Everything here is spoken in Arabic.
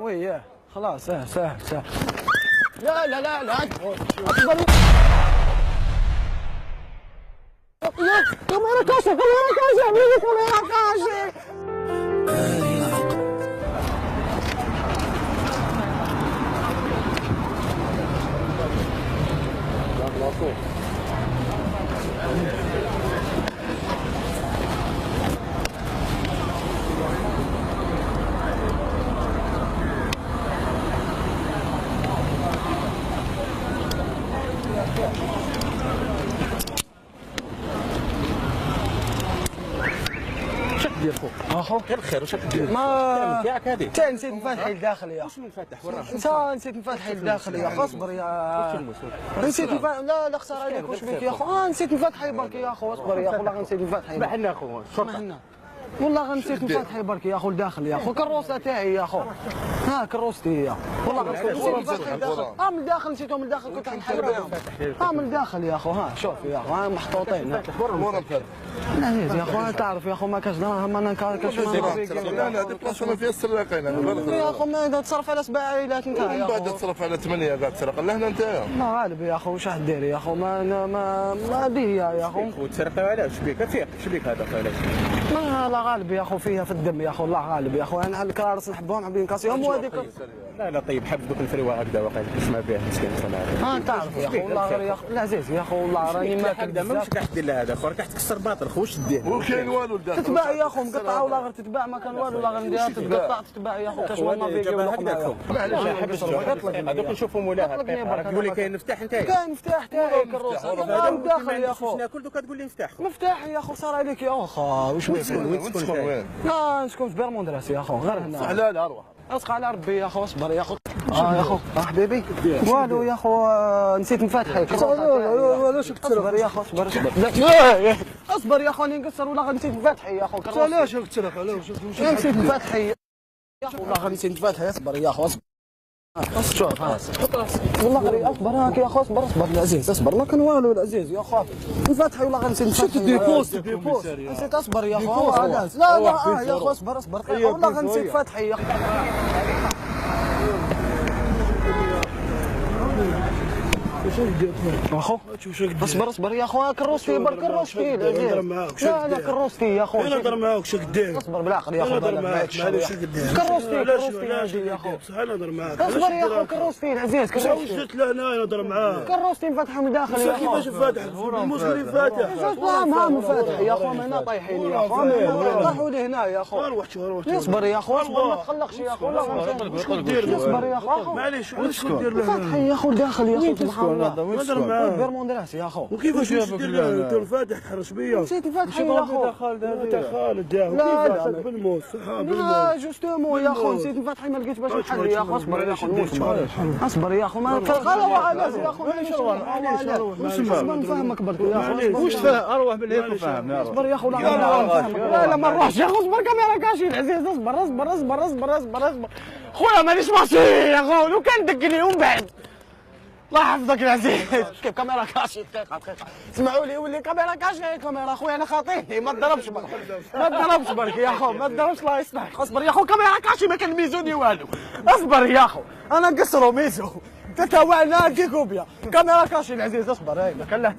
وي خلاص سهل. لا اصبر كاميرا كاشف عملي كاميرا كاشف. ديال فوق اخو غير خير واش كدير ما تاعك هذه انت نسيت نفتحي الداخل يا واش من فاتح وراه انت نسيت نفتحي الداخل يا اخو اصبر يا نسيت لا خساره عليك واش بك يا اخو نسيت نفتحي برك يا اخو اصبر يا اخو والله نسيت نفتحي ما حنا اخو الشرطه والله نسيت نفتحي برك يا اخو الداخل يا اخو كروسه تاعي يا اخو ها كروستي هي والله نسيت نفتحي الداخل من الداخل نسيتهم من الداخل كنت نحيدهم من الداخل يا اخو ها شوف يا اخو محطوطين لا يا اخو تعرف يا اخو ما كاش دراهم انا كاش لا هذه بلاصه ما فيها السراقين يا اخو ما تصرف على 7 عائلات انت ومن بعد تصرف على 8 قاعد تسرق لهنا انت ما غالب يا اخو واش راح دير يا اخو ما به يا اخو وتسرقوا علاش بيك فيك اش بيك هذا علاش ما لا غالب يا اخو فيها في الدم يا اخو الله غالب يا اخو انا على الكرارس نحبهم حابين نكاسيهم وهذيك لا طيب حب دوك الفروه هكذا واقيلا تسمع به مسكين ما تعرف يا اخو والله غير يا اخو العزيز يا اخو والله راني ما هكذا ماش كاع دير لها هذا اخو راك تكسر باطل خو واش دير وكاين والو لداخل تتباع يا اخو مقطعه ولا غير تتباع ما كان والو ولا غير نديرها تتقطع تتباع يا اخو كاش والله فيك معليش حبس هذوك نشوفوا مولاها تقول لي كاين مفتاح انت كاين مفتاح تاعي كروس هذا داخل يا اخو ناكل دوك تقول لي مفتاح مفتاح يا اخو صار عليك يا اخو واش وين تسكن وين؟ لا نسكن في بيرموندراس يا اخو غير هنا حلال اروح اصق على ربي يا اخو اصبر يا اخو يا اخو حبيبي والو يا اخو نسيت نفتحك علاش اصبر يا اخو اصبر اصبر يا اخو راني نقصر والله نسيت نفتحي يا اخو علاش قلت علاش نسيت نفتحي يا اخو والله نسيت نفتحي اصبر يا اخو شوف والله غير اصبر هاك يا اخو اصبر العزيز اصبر ما كان والو العزيز يا اخو نفتحي والله نسيت نفتحي ديبوست نسيت اصبر يا اخو لا يا اخو اصبر والله نسيت فتحي يا اخو اخو اصبر يا اخو كروستي برك كروستي لا كروستي يا اخو انا نهضر معاك واش قدير اصبر بالعقل يا اخو نهضر معاك معليش قدير كروستي يا اخو انا نهضر معاك اصبر يا اخو كروستي العزيز واش درت لهنا نهضر معاك كروستي مفتحه من داخل يا اخو كيفاش فاتح المسلم فاتح ما فاتح يا اخو هنا طايحين يا اخو راحوا لي هنا يا اخو روح اصبر يا اخو اصبر ما تخلقش يا اخو اصبر يا اخو معليش واش ندير له فاتح يا اخو داخل يا اخو سبحان الله نهضر معاك بيرموندراس يا اخو وكيفاش دير انت الفاتح تحرش بيا نسيت الفاتحه يا اخو انت خالد يا اخو كيفاش بالموت صحاب لا جوستومون يا اخو نسيت الفاتحه ما لقيت باش نحل يا اخو اصبر يا اخو اصبر يا اخو ما خلاص يا اخو معليش نفهمك برك يا اخو واش اروح من هيك وفاهم يا اصبر يا اخو لا ما نروحش يا اخو اصبر كاميرا كاشي العزيز اصبر خويا مانيش ماشي يا اخو لو كان دقني ومن بعد الله يحفظك العزيز كيف كاميرا كاشي دقيقه اسمعوا لي ولي كاميرا كاشي كاميرا خويا انا خاطيني ما تضربش برك يا اخو ما تضربش الله يصلحك اصبر يا اخو كاميرا كاشي ما كان ميزوني والو اصبر يا اخو انا نقصرو ميزو تتوعنا كيكوبيا كاميرا كاشي العزيز اصبر هاي ما كان له